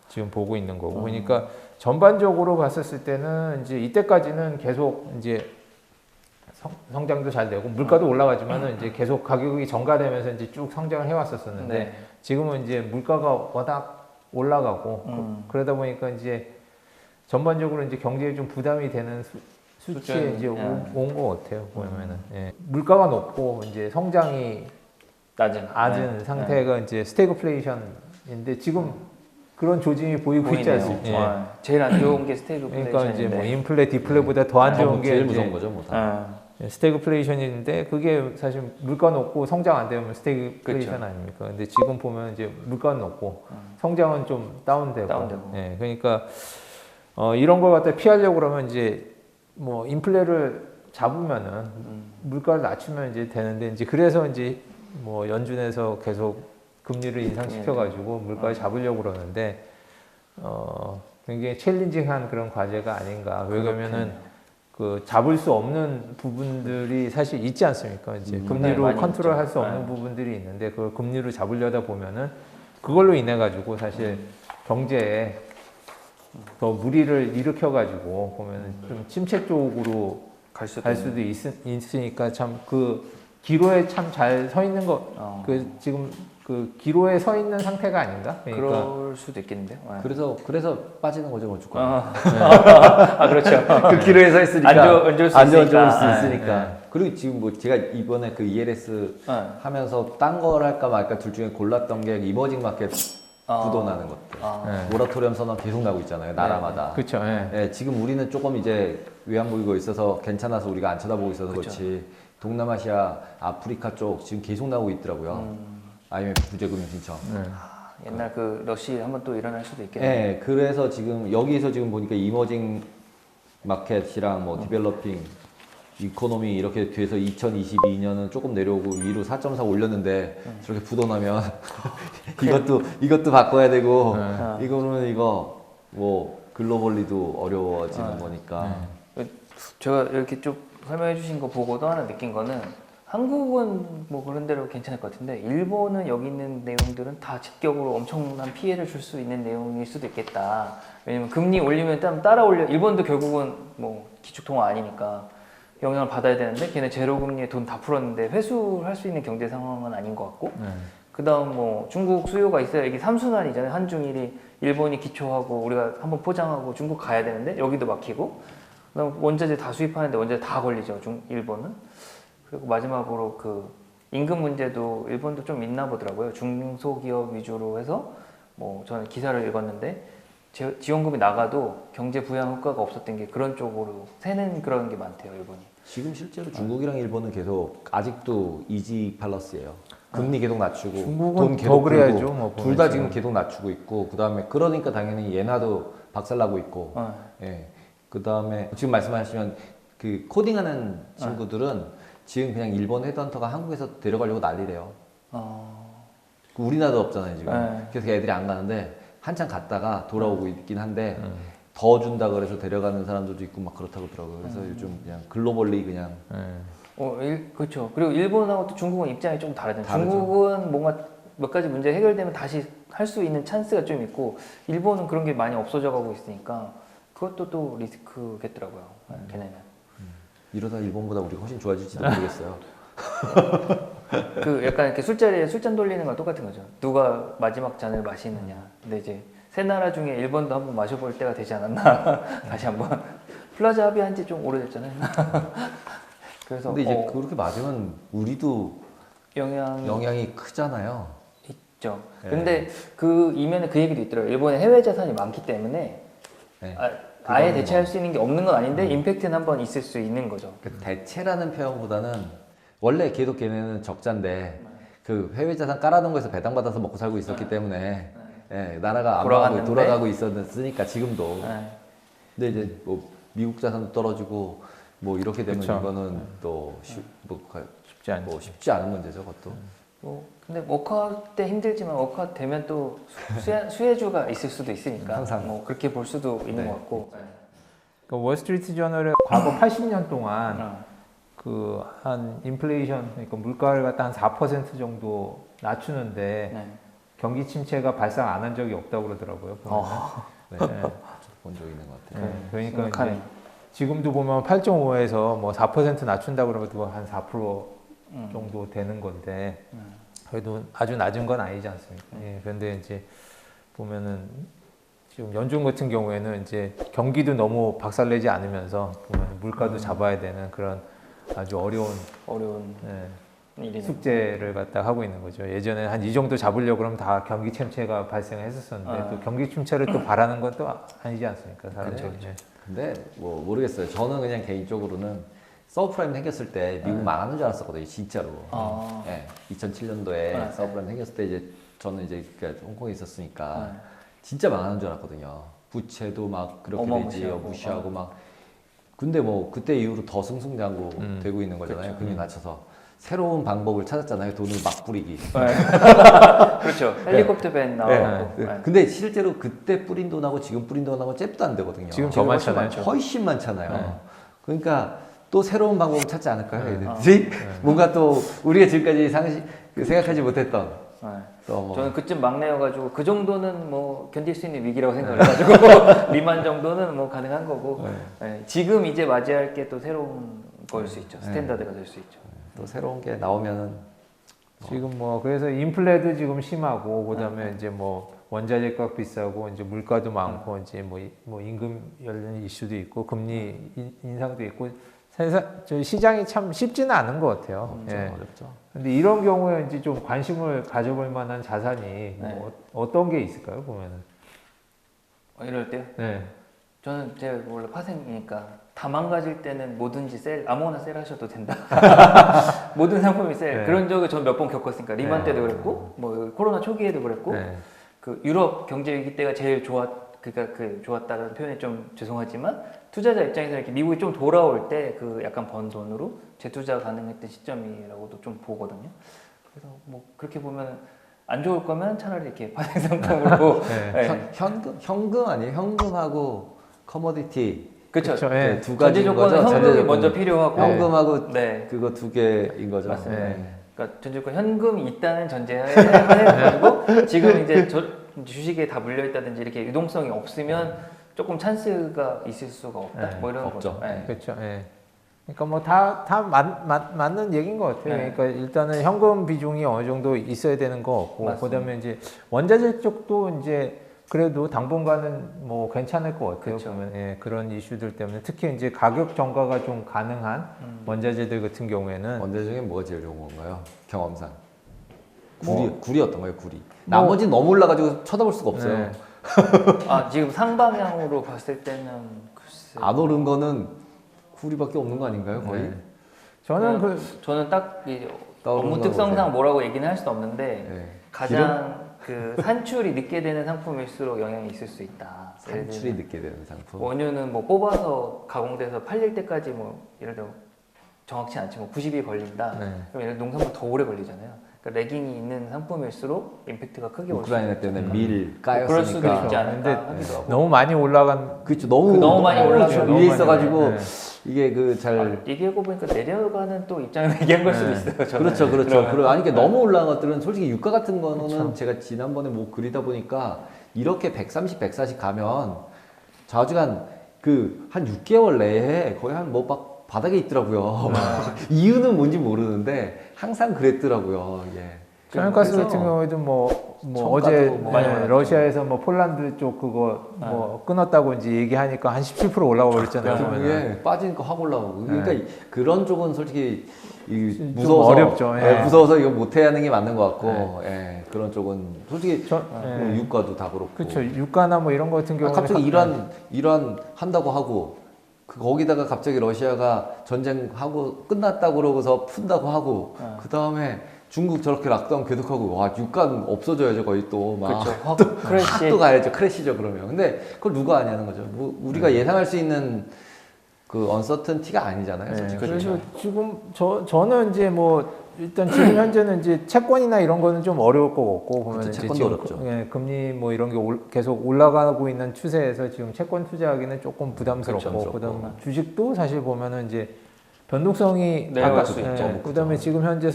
지금 보고 있는 거고. 그러니까 전반적으로 봤었을 때는 이제 이때까지는 계속 이제 성장도 잘 되고 물가도 올라가지만은 이제 계속 가격이 전가되면서 이제 쭉 성장을 해왔었었는데 네. 지금은 이제 물가가 워낙 올라가고 그러다 보니까 이제 전반적으로 이제 경제에 좀 부담이 되는 수치에 수준, 이제 예. 온 것 같아요. 보면은 예. 물가가 높고 이제 성장이 낮은 네. 상태가 이제 스태그플레이션인데 지금 그런 조짐이 보이고 있지 보이네요. 않습니까? 와, 제일 안 좋은 게 스태그플레이션인데. 그러니까 이제 뭐 인플레, 디플레보다 더 안 좋은 게 제일 이제 무서운 거죠, 뭐 다. 스태그플레이션인데 그게 사실 물가 높고 성장 안 되면 스태그플레이션 그쵸. 아닙니까? 근데 지금 보면 이제 물가는 높고 성장은 좀 다운되고, 다운되고. 예, 그러니까 이런 걸 갖다 피하려고 그러면 이제 뭐 인플레를 잡으면은 물가를 낮추면 이제 되는데 이제 그래서 이제 뭐 연준에서 계속 금리를 인상시켜가지고 물가를 잡으려고 그러는데 굉장히 챌린징한 그런 과제가 아닌가. 왜냐면은 그 잡을 수 없는 부분들이 사실 있지 않습니까? 이제 네, 금리로 많이 컨트롤할 있죠. 수 없는 부분들이 있는데 그 금리를 잡으려다 보면은 그걸로 인해 가지고 사실 경제에 더 무리를 일으켜 가지고 보면은 좀 침체 쪽으로 갈 수도 있으니까 참 그 기로에 참 잘 서 있는 거 그 지금 그 기로에 서 있는 상태가 아닌가? 그러니까 그럴 수도 있겠는데요. 네. 그래서 빠지는 거죠, 건축권. 그렇죠. 그 기로에 서 있으니까 안 좋을 수 안 좋을 있으니까. 수 있으니까. 네. 그리고 지금 뭐 제가 이번에 그 ELS 네. 하면서 딴 걸 할까 말까 둘 중에 골랐던 게 이머징 마켓 부도나는 것들. 네. 모라토리엄 선언 계속 나고 있잖아요, 나라마다. 그렇죠. 예. 네, 지금 우리는 조금 이제 외환 보이고 있어서 괜찮아서 우리가 안 쳐다보고 있어서 그렇지. 동남아시아, 아프리카 쪽 지금 계속 나오고 있더라고요. IMF 구제금융 신청. 옛날 그 러시 한번 또 일어날 수도 있겠네요. 네, 그래서 지금 여기서 지금 보니까 이머징 마켓이랑 뭐 디벨로핑 이코노미 이렇게 돼서 2022년은 조금 내려오고 위로 4.4 올렸는데 저렇게 부도나면 이것도 바꿔야 되고 이거는 이거 뭐 글로벌리도 어려워지는 거니까. 제가 이렇게 쭉 설명해 주신 거 보고도 하나 느낀 거는 한국은 뭐 그런 대로 괜찮을 것 같은데 일본은 여기 있는 내용들은 다 직격으로 엄청난 피해를 줄 수 있는 내용일 수도 있겠다. 왜냐면 금리 올리면 따라 올려. 일본도 결국은 뭐 기축통화 아니니까 영향을 받아야 되는데 걔네 제로 금리에 돈 다 풀었는데 회수할 수 있는 경제 상황은 아닌 것 같고 그다음 뭐 중국 수요가 있어야 이게 삼순환이잖아요. 한중일이 일본이 기초하고 우리가 한번 포장하고 중국 가야 되는데 여기도 막히고 그다음 원자재 다 수입하는데 원자재 다 걸리죠. 일본은. 그리고 마지막으로 그 임금 문제도 일본도 좀 있나 보더라고요. 중소기업 위주로 해서 뭐 저는 기사를 읽었는데 지원금이 나가도 경제 부양 효과가 없었던 게 그런 쪽으로 새는 그런 게 많대요, 일본이. 지금 실제로 중국이랑 일본은 계속 아직도 이지 팔러스예요. 금리 계속 낮추고 중국은 돈 더 계속 그래야죠. 풀고 뭐 둘 다 지금. 지금 계속 낮추고 있고 그다음에 그러니까 당연히 예나도 박살나고 있고 예. 그다음에 지금 말씀하시면 그 코딩하는 친구들은 지금 그냥 일본 헤드헌터가 한국에서 데려가려고 난리래요. 우리나라도 없잖아요 지금. 그래서 애들이 안 가는데 한참 갔다가 돌아오고 있긴 한데 더 준다 그래서 데려가는 사람들도 있고 막 그렇다고 하더라고요. 그래서 요즘 그냥 글로벌리 그냥 그렇죠. 그리고 일본하고 또 중국은 입장이 좀 다르잖아요. 다르죠. 중국은 뭔가 몇 가지 문제 해결되면 다시 할 수 있는 찬스가 좀 있고 일본은 그런 게 많이 없어져 가고 있으니까 그것도 또 리스크겠더라고요. 걔네는. 이러다 일본보다 우리가 훨씬 좋아질지도 모르겠어요. 그 약간 이렇게 술자리에 술잔 돌리는 거랑 똑같은 거죠. 누가 마지막 잔을 마시느냐. 근데 이제 세 나라 중에 일본도 한번 마셔볼 때가 되지 않았나. 다시 한번. 플라자 합의한 지 좀 오래됐잖아요. 그래서 근데 이제 그렇게 맞으면 우리도 영향이 크잖아요. 있죠. 네. 근데 그 이면에 그 얘기도 있더라고요. 일본에 해외 자산이 많기 때문에 네. 아예 대체할 수 있는 게 없는 건 아닌데 임팩트는 한번 있을 수 있는 거죠. 그 대체라는 표현보다는 원래 계속 걔네는 적자인데 그 해외 자산 깔아놓은 거에서 배당받아서 먹고 살고 있었기 때문에 예, 나라가 안 돌아갔는데? 돌아가고 있었으니까 지금도. 네. 근데 이제 뭐 미국 자산도 떨어지고 뭐 이렇게 되면 그쵸. 이거는 또 쉽지 않죠. 뭐 쉽지 않은 문제죠, 그것도. 뭐 근데 워크아웃 때 힘들지만 워크아웃 되면 또 수혜주가 있을 수도 있으니까 항상. 뭐 그렇게 볼 수도 있는 네. 것 같고. 그 월스트리트 저널에 과거 80년 동안 어. 그 한 인플레이션 그러니까 물가를 갖다 한 4% 정도 낮추는데 네. 경기 침체가 발생 안 한 적이 없다고 그러더라고요. 보면은. 네. 네. 본 적 있는 것 같아요. 네. 그러니까 심각하네. 이제 지금도 보면 8.5에서 뭐 4% 낮춘다 그러면 한 4% 정도 되는 건데 그래도 아주 낮은 건 아니지 않습니까? 예, 그런데 이제 보면은 지금 연준 같은 경우에는 이제 경기도 너무 박살내지 않으면서 보면 물가도 잡아야 되는 그런 아주 어려운 어려운 예, 일이네. 숙제를 갖다 하고 있는 거죠. 예전에 한 이 정도 잡으려고 그러면 다 경기 침체가 발생했었었는데 아. 또 경기 침체를 또 바라는 건 또 아니지 않습니까? 사람들이. 예. 근데 뭐 모르겠어요. 저는 그냥 개인적으로는 서브프라임 생겼을 때 미국 망하는 줄 알았었거든요, 진짜로. 아. 예, 2007년도에 네. 서브프라임 생겼을 때 이제 저는 이제 그러니까 홍콩에 있었으니까 네. 진짜 망하는 줄 알았거든요. 부채도 막 그렇게 되지, 어마무시하고. 무시하고 막. 근데 뭐 그때 이후로 더 승승장구 되고 있는 거잖아요. 금리 낮춰서 새로운 방법을 찾았잖아요. 돈을 막 뿌리기. 그렇죠. 헬리콥터 밴 나오고. 네. 네. 근데 실제로 그때 뿌린 돈하고 지금 뿌린 돈하고 잽도 안 되거든요. 지금 더 많잖아요. 훨씬 많잖아요. 네. 그러니까 또 새로운 방법을 찾지 않을까요? 얘들이? 뭔가 또 우리가 지금까지 생각하지 못했던 네. 또 뭐. 저는 그쯤 막내여가지고 그 정도는 뭐 견딜 수 있는 위기라고 생각을 해가지고 리만 정도는 뭐 가능한 거고 네. 지금 이제 맞이할 게 또 새로운 거일 수 있죠. 스탠다드가 될 수 있죠. 또 새로운 게 나오면은 지금 뭐 그래서 인플레도 지금 심하고 그다음에 이제 뭐 원자재값 비싸고 이제 물가도 많고 이제 뭐 임금 관련 이슈도 있고 금리 인상도 있고 저 시장이 참 쉽지는 않은 것 같아요. 좀 예. 어렵죠. 근데 이런 경우에 이제 좀 관심을 가져볼 만한 자산이 뭐 어떤 게 있을까요? 보면은. 이럴 때요? 네. 저는 제가 원래 파생이니까 다 망가질 때는 뭐든지 아무거나 셀 하셔도 된다. 모든 상품이 셀. 네. 그런 적을 전 몇 번 겪었으니까 리만 네. 때도 그랬고 뭐 코로나 초기에도 그랬고 네. 그 유럽 경제 위기 때가 제일 그러니까 그 좋았다는 표현이 좀 죄송하지만 투자자 입장에서 이렇게 미국이 좀 돌아올 때 그 약간 번 돈으로 재투자 가능했던 시점이라고도 좀 보거든요. 그래서 뭐 그렇게 보면 안 좋을 거면 차라리 이렇게 파생 상품으로 네. 네. 현금 아니에요? 현금하고 커머디티 그렇죠. 그쵸, 네, 예. 두 전제 가지인 조건은 거죠. 현금이 전제 먼저 조건은. 필요하고 현금하고 네. 그거 두 개인 거죠. 맞습니다. 네. 그러니까 전제 조건 현금이 있다는 전제하에 해가지고 지금 이제 주식에 다 물려 있다든지 이렇게 유동성이 없으면 조금 찬스가 있을 수가 없다. 네. 뭐 이런 없죠. 거죠. 네. 그렇죠. 예. 그러니까 뭐 다 맞는 얘기인 것 같아요. 네. 그러니까 일단은 현금 비중이 어느 정도 있어야 되는 거 같고, 맞습니다. 그다음에 이제 원자재 쪽도 이제 그래도 당분간은 뭐 괜찮을 것 같아요. 그쵸. 보면 예, 그런 이슈들 때문에 특히 이제 가격 정가가 좀 가능한 원자재들 같은 경우에는 원자 중에 뭐가 제일 좋은 건가요? 경험상. 뭐- 구리였던 거예요, 구리. 나머지 너무 올라가지고 쳐다볼 수가 없어요. 네. 아 지금 상방향으로 봤을 때는 글쎄. 안 오른 거는 구리밖에 없는 거 아닌가요, 거의? 네. 저는 그 저는 딱 이 떠오르는 업무 거 특성상 보세요. 뭐라고 얘기는 할 수 없는데 네. 가장 그 산출이 늦게 되는 상품일수록 영향이 있을 수 있다. 예를 산출이 들면 늦게 되는 상품. 원유는 뭐 뽑아서 가공돼서 팔릴 때까지 뭐 예를 들어 정확치 않지 뭐 90일 걸린다. 네. 그럼 예를 들어 농산물 더 오래 걸리잖아요. 그러니까 레깅이 있는 상품일수록 임팩트가 크게 올 수 있다. 우크라이나 때문에 밀 그럴 수도 까였으니까. 있지 않을까 근데 하기도 하고. 너무 많이 올라간 그렇죠. 너무 너무 많이 올라가요. 위에 있어가지고 네. 이게 그 잘 아, 얘기하고 보니까 내려가는 또 입장을 얘기한 걸 수도 네. 있어요. 저는. 그렇죠, 그렇죠. 그러면. 아니, 이게 너무 올라간 것들은 솔직히 유가 같은 거는 제가 지난번에 뭐 그리다 보니까 이렇게 130, 140 가면 좌우지간 그 한 6개월 내에 거의 한 뭐 막 바닥에 있더라고요. 이유는 뭔지 모르는데 항상 그랬더라고요. 예. 천연가스 그래서 같은 경우에도 뭐 정가도 어제 뭐 많이 네, 올랐죠. 러시아에서 뭐 폴란드 쪽 그거 뭐 끊었다고 이제 얘기하니까 한 17% 올라가 버렸잖아요. 그래서 보면은. 그게 빠지니까 확 올라오고. 그러니까 그런 쪽은 솔직히 좀 무서워서 어렵죠. 예. 무서워서 이거 못 해야 하는 게 맞는 것 같고, 예, 그런 쪽은 솔직히 예. 유가도 다 그렇고. 그렇죠. 유가나 뭐 이런 거 같은 아, 경우는 갑자기 이란 한다고 하고 거기다가 갑자기 러시아가 전쟁하고 끝났다고 그러고서 푼다고 하고 그 다음에 중국 저렇게 락다운 계속하고 와 유가 없어져야죠 거의 또막 그렇죠. 확 크래시. 또 가야죠. 크래시죠 그러면. 근데 그걸 누가 아냐는 거죠. 뭐 우리가 예상할 수 있는 그 언서튼티가 아니잖아요. 솔직히. 그래서 지금 저는 이제 뭐 일단 지금 현재는 이제 채권이나 이런 거는 좀 어려울 것 같고 보면 이제 채권도 지금 어렵죠. 금리 뭐 이런 게 계속 올라가고 있는 추세에서 지금 채권 투자하기는 조금 부담스럽고 그다음 주식도 사실 보면은 이제 변동성이 내려갈 수 있죠. 그다음에 지금 현재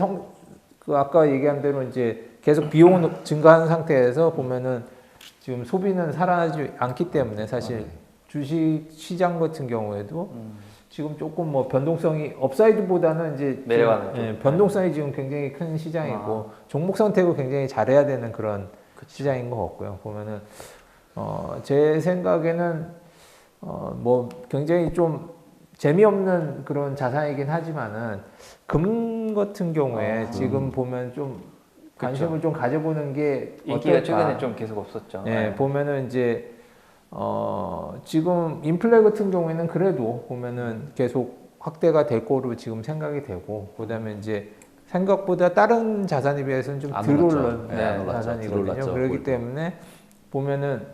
그 아까 얘기한 대로 이제 계속 비용은 증가하는 상태에서 보면은 지금 소비는 살아나지 않기 때문에 사실 주식 시장 같은 경우에도 지금 조금 뭐 변동성이 업사이드보다는 이제 내려가는 변동성이 지금 굉장히 큰 시장이고 종목 선택을 굉장히 잘해야 되는 그런 시장인 것 같고요. 보면은 제 생각에는 뭐 굉장히 좀 재미없는 그런 자산이긴 하지만은 금 같은 경우에 지금 보면 좀 관심을 좀 가져보는 게 인기가 어떨까? 최근에 좀 계속 없었죠. 네, 보면은 이제 지금 인플레 같은 경우에는 그래도 보면은 계속 확대가 될 거로 지금 생각이 되고 그다음에 이제 생각보다 다른 자산에 비해서는 좀 덜 올랐는 자산이거든요. 그렇기 때문에 보면은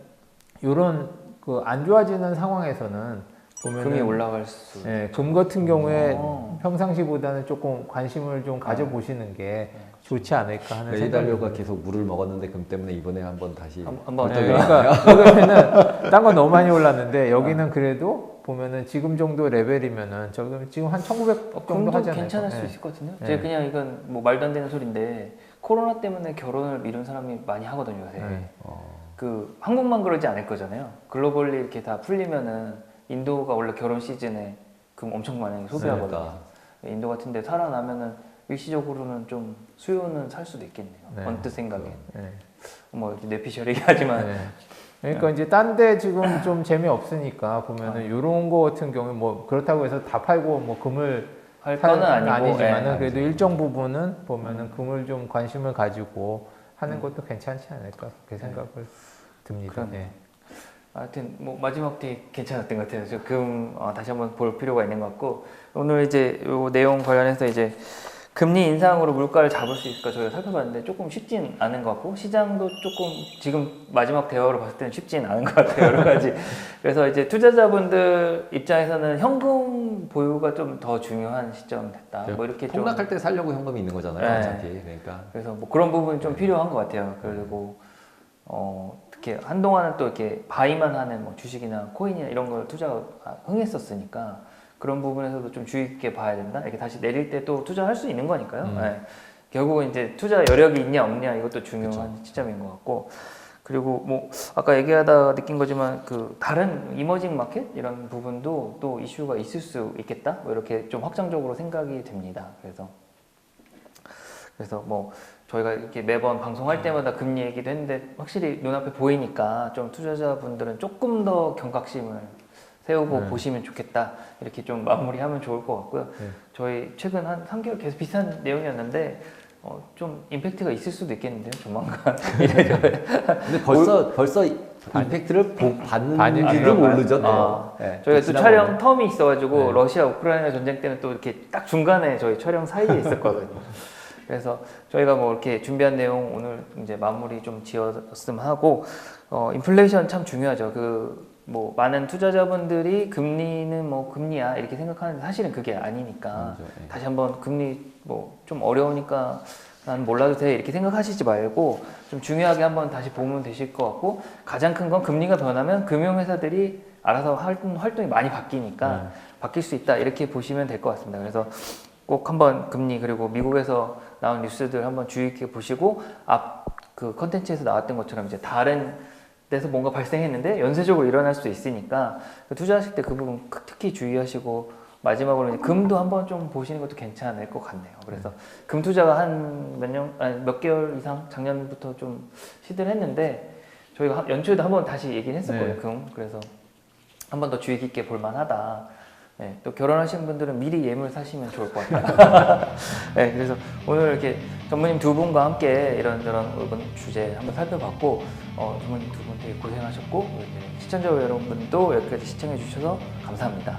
이런 그 안 좋아지는 상황에서는 보면은 금이 올라갈 수. 금 같은 경우에 평상시보다는 조금 관심을 좀 가져보시는 게 좋지 않을까 하는 생각이 레이달료가 계속 물을 먹었는데 금 때문에 이번에 한번 다시 한번 그러니까 여기는 딴 건 너무 많이 올랐는데 여기는 그래도 보면은 지금 정도 레벨이면은 지금 한 1,900 정도 금도 하지 않을까? 괜찮을 수 있을 것 같은데요. 제가 그냥 이건 뭐 말도 안 되는 소리인데 코로나 때문에 결혼을 미룬 사람이 많이 하거든요 요새. 그 한국만 그러지 않을 거잖아요. 글로벌리 이렇게 다 풀리면은 인도가 원래 결혼 시즌에 금 엄청 많이 소비하거든요. 인도 같은 데 살아나면은 일시적으로는 좀 수요는 살 수도 있겠네요. 언뜻 생각에. 뭐 뇌피셜 얘기하지만. 그러니까 이제 딴 데 지금 좀 재미없으니까 보면은 이런 거 같은 경우에 뭐 그렇다고 해서 다 팔고 뭐 금을 할 거는 아니지만은 그래도 일정 부분은 보면은 금을 좀 관심을 가지고 하는 것도 괜찮지 않을까 그렇게 생각을 듭니다. 하여튼 뭐 마지막 되게 괜찮았던 것 같아요. 금 다시 한번 볼 필요가 있는 것 같고 오늘 이제 요 내용 관련해서 이제 금리 인상으로 물가를 잡을 수 있을까 저희가 살펴봤는데 조금 쉽진 않은 것 같고 시장도 조금 지금 마지막 대화로 봤을 때는 쉽진 않은 것 같아요. 여러 가지. 그래서 이제 투자자분들 입장에서는 현금 보유가 좀 더 중요한 시점 됐다. 뭐 이렇게 폭락할 때 살려고 현금이 있는 거잖아요. 어차피. 그러니까. 그래서 뭐 그런 부분이 좀 필요한 것 같아요. 그리고 특히 한동안은 또 이렇게 바이만 하는 뭐 주식이나 코인이나 이런 걸 투자가 흥했었으니까 그런 부분에서도 좀 주의 깊게 봐야 된다. 이렇게 다시 내릴 때 또 투자할 수 있는 거니까요. 결국은 이제 투자 여력이 있냐 없냐 이것도 중요한 시점인 것 같고 그리고 뭐 아까 얘기하다 느낀 거지만 그 다른 이머징 마켓 이런 부분도 또 이슈가 있을 수 있겠다. 뭐 이렇게 좀 확장적으로 생각이 됩니다. 그래서 뭐 저희가 이렇게 매번 방송할 때마다 금리 얘기도 했는데 확실히 눈앞에 보이니까 좀 투자자분들은 조금 더 경각심을 세우고 보시면 좋겠다 이렇게 좀 마무리하면 좋을 것 같고요. 저희 최근 한 3개월 계속 비슷한 내용이었는데 좀 임팩트가 있을 수도 있겠는데요, 조만간. 근데 벌써 임팩트를 받는지도 모르죠. 저희가 또 촬영 텀이 있어가지고 러시아 우크라이나 전쟁 때는 또 이렇게 딱 중간에 저희 촬영 사이에 있었거든요. 그래서 저희가 뭐 이렇게 준비한 내용 오늘 이제 마무리 좀 지었으면 하고 인플레이션 참 중요하죠. 뭐 많은 투자자분들이 금리는 뭐 금리야 이렇게 생각하는데 사실은 그게 아니니까 다시 한번 금리 뭐 좀 어려우니까 난 몰라도 돼 이렇게 생각하시지 말고 좀 중요하게 한번 다시 보면 되실 것 같고 가장 큰 건 금리가 변하면 금융회사들이 알아서 활동이 많이 바뀌니까 바뀔 수 있다 이렇게 보시면 될 것 같습니다. 그래서 꼭 한번 금리 그리고 미국에서 나온 뉴스들 한번 주의 깊게 보시고 그 컨텐츠에서 나왔던 것처럼 이제 다른 데서 뭔가 발생했는데 연쇄적으로 일어날 수도 있으니까 투자하실 때 그 부분 특히 주의하시고 마지막으로 이제 금도 한번 좀 보시는 것도 괜찮을 것 같네요. 그래서 금 투자가 한 몇 개월 이상 작년부터 좀 시드를 했는데 저희가 연초에도 한번 다시 얘기를 했었거든요. 금. 그래서 한 번 더 주의 깊게 볼 만하다. 또 결혼하신 분들은 미리 예물 사시면 좋을 것 같아요. 그래서 오늘 이렇게 전무님 두 분과 함께 이런저런 주제 한번 살펴봤고 전무님 두 분 되게 고생하셨고 시청자 여러분도 여기까지 시청해 주셔서 감사합니다.